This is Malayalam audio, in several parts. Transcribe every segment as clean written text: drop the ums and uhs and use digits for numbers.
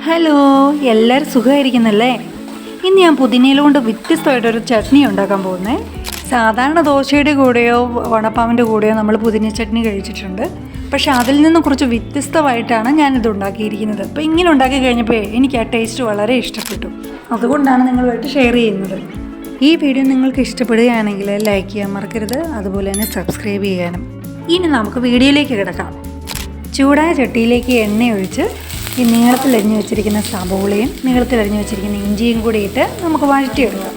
ഹലോ, എല്ലാവരും സുഖമായിരിക്കുന്നല്ലേ? ഇന്ന് ഞാൻ പുതിനയില കൊണ്ട് വ്യത്യസ്തമായിട്ടൊരു ചട്നി ഉണ്ടാക്കാൻ പോകുന്നത്. സാധാരണ ദോശയുടെ കൂടെയോ വടപ്പാവിൻ്റെ കൂടെയോ നമ്മൾ പുതിന ചട്നി കഴിച്ചിട്ടുണ്ട്. പക്ഷേ അതിൽ നിന്ന് കുറച്ച് വ്യത്യസ്തമായിട്ടാണ് ഞാനിത് ഉണ്ടാക്കിയിരിക്കുന്നത്. അപ്പോൾ ഇങ്ങനെ ഉണ്ടാക്കി കഴിഞ്ഞപ്പോൾ എനിക്ക് ആ ടേസ്റ്റ് വളരെ ഇഷ്ടപ്പെട്ടു. അതുകൊണ്ടാണ് നിങ്ങളുമായിട്ട് ഷെയർ ചെയ്യുന്നത്. ഈ വീഡിയോ നിങ്ങൾക്ക് ഇഷ്ടപ്പെടുകയാണെങ്കിൽ ലൈക്ക് ചെയ്യാൻ മറക്കരുത്, അതുപോലെ തന്നെ സബ്സ്ക്രൈബ് ചെയ്യാനും. ഇനി നമുക്ക് വീഡിയോയിലേക്ക് കിടക്കാം. ചൂടായ ചട്ടിയിലേക്ക് എണ്ണ ഒഴിച്ച് ഈ നീളത്തിലരിഞ്ഞ് വെച്ചിരിക്കുന്ന സബോളയും നീളത്തിലരിഞ്ഞ് വെച്ചിരിക്കുന്ന ഇഞ്ചിയും കൂടി ഇട്ട് നമുക്ക് വഴറ്റിയെടുക്കാം.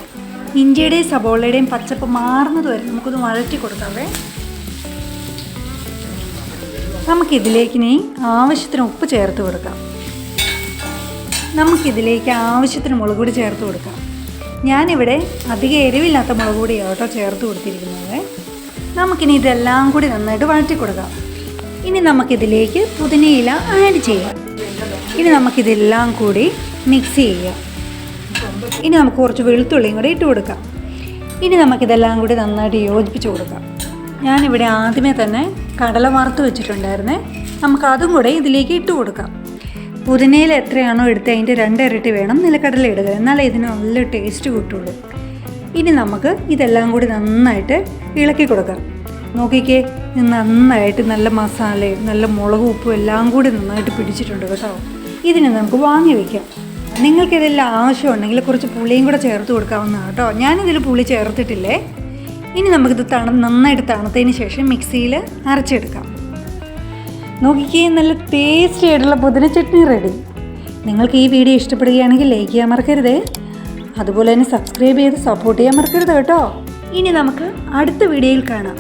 ഇഞ്ചിയുടെയും സബോളയുടെയും പച്ചപ്പ് മാറുന്നത് വരെ നമുക്കൊന്ന് വഴറ്റി കൊടുക്കാവേ. നമുക്കിതിലേക്ക് ഇനി ആവശ്യത്തിന് ഉപ്പ് ചേർത്ത് കൊടുക്കാം. നമുക്കിതിലേക്ക് ആവശ്യത്തിന് മുളക് പൊടി ചേർത്ത് കൊടുക്കാം. ഞാനിവിടെ അധികം എരിവില്ലാത്ത മുളക് പൊടിയാണ് കേട്ടോ ചേർത്ത് കൊടുത്തിരിക്കുന്നത്. നമുക്കിനി ഇതെല്ലാം കൂടി നന്നായിട്ട് വഴറ്റി കൊടുക്കാം. ഇനി നമുക്കിതിലേക്ക് പുതിനയില ആഡ് ചെയ്യാം. ഇനി നമുക്കിതെല്ലാം കൂടി മിക്സ് ചെയ്യാം. ഇനി നമുക്ക് കുറച്ച് വെളുത്തുള്ളിയും കൂടി ഇട്ട് കൊടുക്കാം. ഇനി നമുക്കിതെല്ലാം കൂടി നന്നായിട്ട് യോജിപ്പിച്ച് കൊടുക്കാം. ഞാനിവിടെ ആദ്യമേ തന്നെ കടല വറുത്ത് വെച്ചിട്ടുണ്ടായിരുന്നേ, നമുക്കതും കൂടെ ഇതിലേക്ക് ഇട്ട് കൊടുക്കാം. പുതിനയില എത്രയാണോ എടുത്ത് അതിൻ്റെ 2 ഇരട്ടി വേണം നിലക്കടല ഇടുക, എന്നാലേ ഇതിന് നല്ല ടേസ്റ്റ് കിട്ടുള്ളൂ. ഇനി നമുക്ക് ഇതെല്ലാം കൂടി നന്നായിട്ട് ഇളക്കി കൊടുക്കാം. നോക്കിക്കേ, നന്നായിട്ട് നല്ല മസാലയും നല്ല മുളകും ഉപ്പും എല്ലാം കൂടി നന്നായിട്ട് പിടിച്ചിട്ടുണ്ട് കേട്ടോ. ഇതിനെ നമുക്ക് വാങ്ങി വയ്ക്കാം. നിങ്ങൾക്കിതെല്ലാം ആവശ്യമുണ്ടെങ്കിൽ കുറച്ച് പുളിയും കൂടെ ചേർത്ത് കൊടുക്കാവുന്നതാണ് കേട്ടോ. ഞാനിതിൽ പുളി ചേർത്തിട്ടില്ലേ. ഇനി നമുക്കിത് നന്നായിട്ട് തണുത്തതിന് ശേഷം മിക്സിയിൽ അരച്ചെടുക്കാം. നോക്കിക്കേ, നല്ല ടേസ്റ്റി ആയിട്ടുള്ള പുതിന ചട്നി റെഡി. നിങ്ങൾക്ക് ഈ വീഡിയോ ഇഷ്ടപ്പെടുകയാണെങ്കിൽ ലൈക്ക് ചെയ്യാൻ മറക്കരുതേ, അതുപോലെ തന്നെ സബ്സ്ക്രൈബ് ചെയ്ത് സപ്പോർട്ട് ചെയ്യാൻ മറക്കരുത് കേട്ടോ. ഇനി നമുക്ക് അടുത്ത വീഡിയോയിൽ കാണാം.